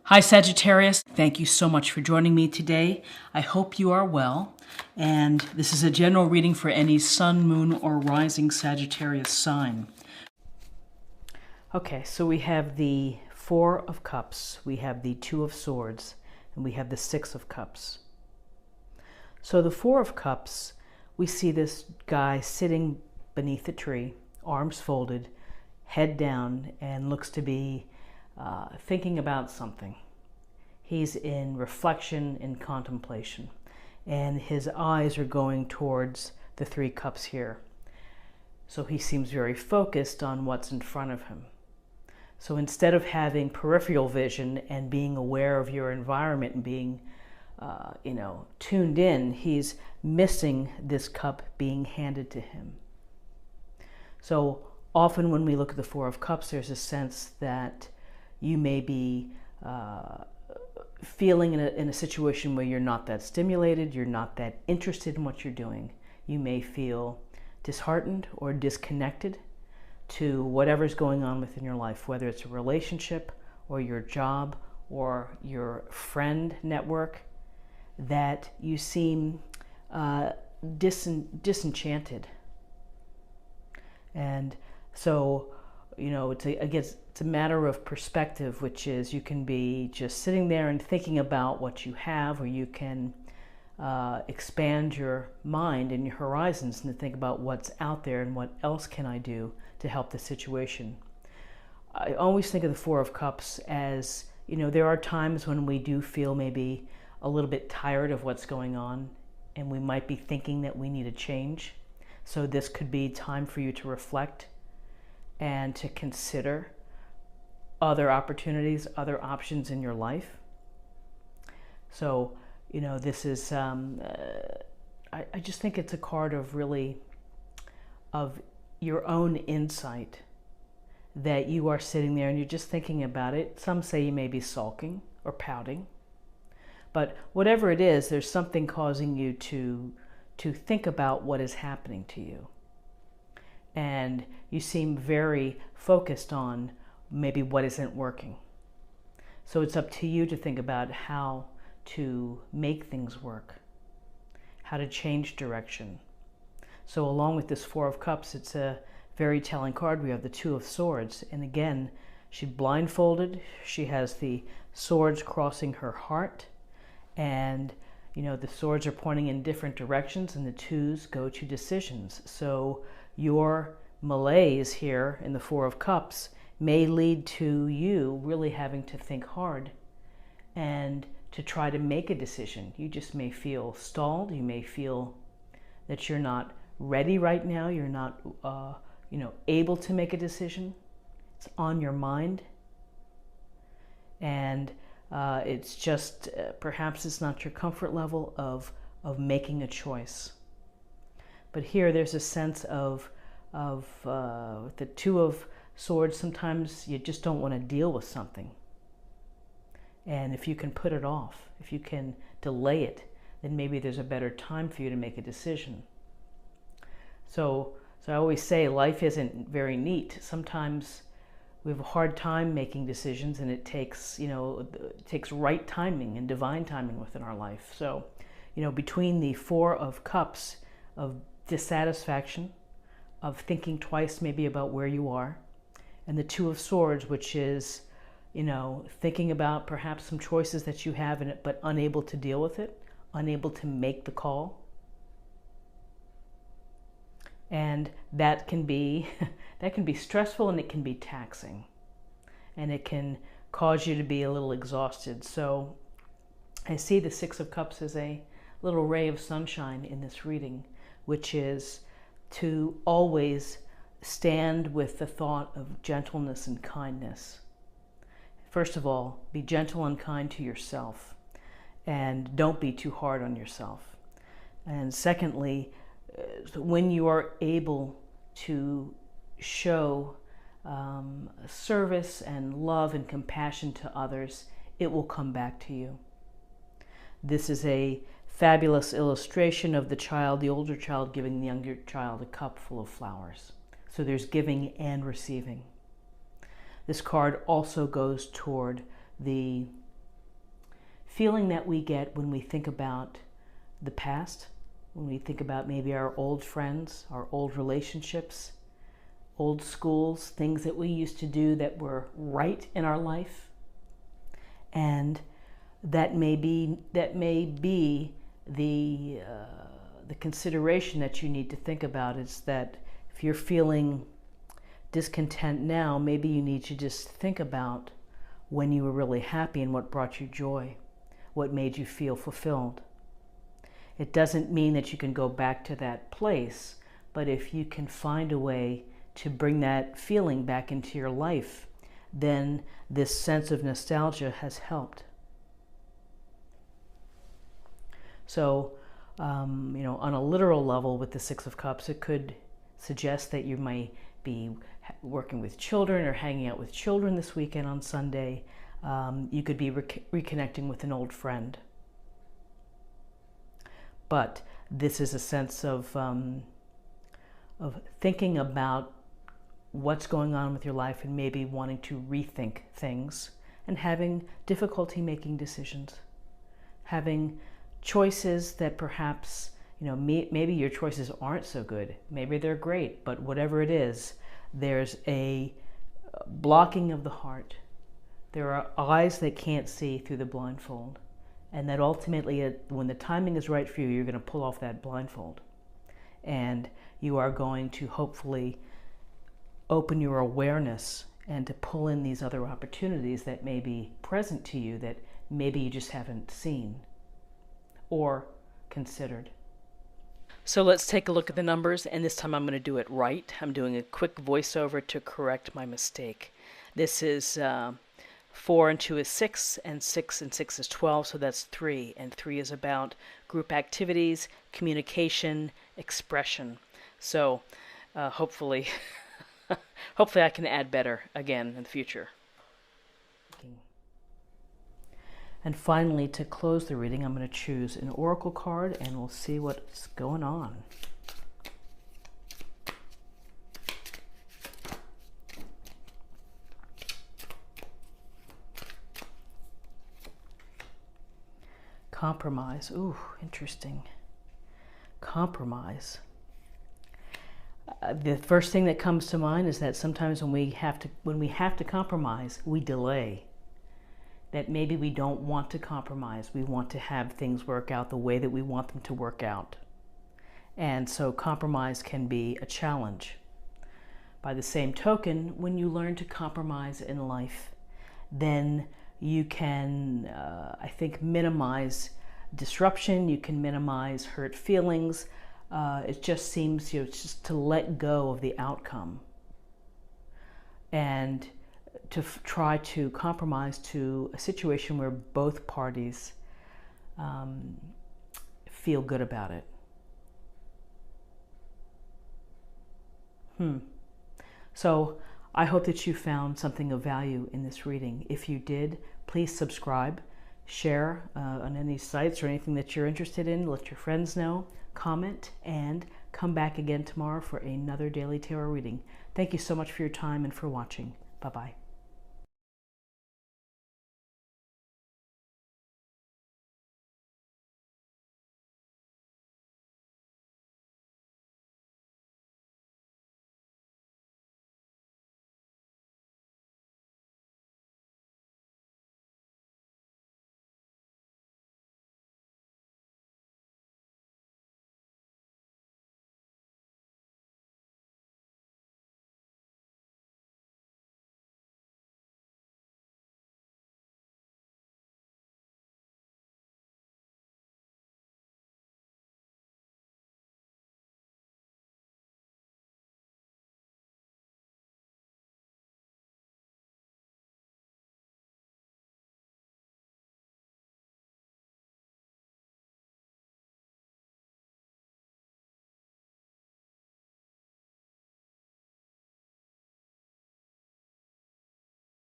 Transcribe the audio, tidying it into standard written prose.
Hi Sagittarius, thank you so much for joining me today. I hope you are well. And this is a general reading for any sun, moon, or rising Sagittarius sign. Okay, so we have the Four of Cups, we have the Two of Swords, and we have the Six of Cups. So the Four of Cups, we see this guy sitting beneath a tree, arms folded, head down, and looks to be thinking about something. He's in reflection and contemplation, and his eyes are going towards the Three Cups here. So he seems very focused on what's in front of him. So instead of having peripheral vision and being aware of your environment and being tuned in, he's missing this cup being handed to him. So often when we look at the Four of Cups, there's a sense that you may be feeling in a situation where you're not that stimulated, you're not that interested in what you're doing. You may feel disheartened or disconnected to whatever's going on within your life, whether it's a relationship or your job or your friend network, that you seem disenchanted. And so, it's a matter of perspective, which is you can be just sitting there and thinking about what you have, or you can expand your mind and your horizons and think about what's out there and what else can I do to help the situation. I always think of the Four of Cups as, there are times when we do feel maybe a little bit tired of what's going on, and we might be thinking that we need a change. So this could be time for you to reflect and to consider other opportunities, other options in your life. So, this is, I just think it's a card of really, of your own insight, that you are sitting there and you're just thinking about it. Some say you may be sulking or pouting, but whatever it is, there's something causing you to think about what is happening to you. And you seem very focused on maybe what isn't working. So it's up to you to think about how to make things work, how to change direction. So along with this Four of Cups, it's a very telling card. We have the Two of Swords. And again, she's blindfolded. She has the swords crossing her heart. And, the swords are pointing in different directions, and the twos go to decisions. So your malaise here in the Four of Cups may lead to you really having to think hard and to try to make a decision. You just may feel stalled. You may feel that you're not ready right now. You're not, able to make a decision. It's on your mind. And it's just, perhaps it's not your comfort level of making a choice. But here there's a sense of the Two of Swords. Sometimes you just don't want to deal with something. And if you can put it off, if you can delay it, then maybe there's a better time for you to make a decision. So I always say life isn't very neat. Sometimes we have a hard time making decisions, and it takes right timing and divine timing within our life. So, between the Four of Cups of dissatisfaction, of thinking twice maybe about where you are, and the Two of Swords, which is, thinking about perhaps some choices that you have in it, but unable to deal with it, unable to make the call. And that can be stressful, and it can be taxing, and it can cause you to be a little exhausted. So I see the Six of Cups as a little ray of sunshine in this reading, which is to always stand with the thought of gentleness and kindness. First of all, be gentle and kind to yourself, and don't be too hard on yourself. And secondly, when you are able to show service and love and compassion to others, it will come back to you. This is a fabulous illustration of the older child giving the younger child a cup full of flowers. So there's giving and receiving. This card also goes toward the feeling that we get when we think about the past, when we think about maybe our old friends, our old relationships, old schools, things that we used to do that were right in our life. And that may be the consideration that you need to think about, is that if you're feeling discontent now, maybe you need to just think about when you were really happy and what brought you joy, what made you feel fulfilled. It doesn't mean that you can go back to that place, but if you can find a way to bring that feeling back into your life, then this sense of nostalgia has helped. So, on a literal level with the Six of Cups, it could suggest that you might be working with children or hanging out with children this weekend on Sunday. You could be reconnecting with an old friend. But this is a sense of thinking about what's going on with your life and maybe wanting to rethink things and having difficulty making decisions, having choices that perhaps, maybe your choices aren't so good, maybe they're great, but whatever it is, there's a blocking of the heart. There are eyes that can't see through the blindfold, and that ultimately, when the timing is right for you, you're going to pull off that blindfold, and you are going to hopefully open your awareness and to pull in these other opportunities that may be present to you that maybe you just haven't seen or considered. So let's take a look at the numbers, and this time I'm going to do it right. I'm doing a quick voiceover to correct my mistake. This is 4 and 2 is 6, and 6 and 6 is 12, so that's 3. And 3 is about group activities, communication, expression. So hopefully I can add better again in the future. And finally, to close the reading, I'm going to choose an oracle card and we'll see what's going on. Compromise. Ooh, interesting. Compromise. The first thing that comes to mind is that sometimes when we have to compromise, we delay. That maybe we don't want to compromise. We want to have things work out the way that we want them to work out. And so compromise can be a challenge. By the same token, when you learn to compromise in life, then you can, I think, minimize disruption. You can minimize hurt feelings. It just seems, just to let go of the outcome and to try to compromise to a situation where both parties feel good about it. So I hope that you found something of value in this reading. If you did, please subscribe, share on any sites or anything that you're interested in. Let your friends know, comment, and come back again tomorrow for another Daily Tarot reading. Thank you so much for your time and for watching. Bye-bye.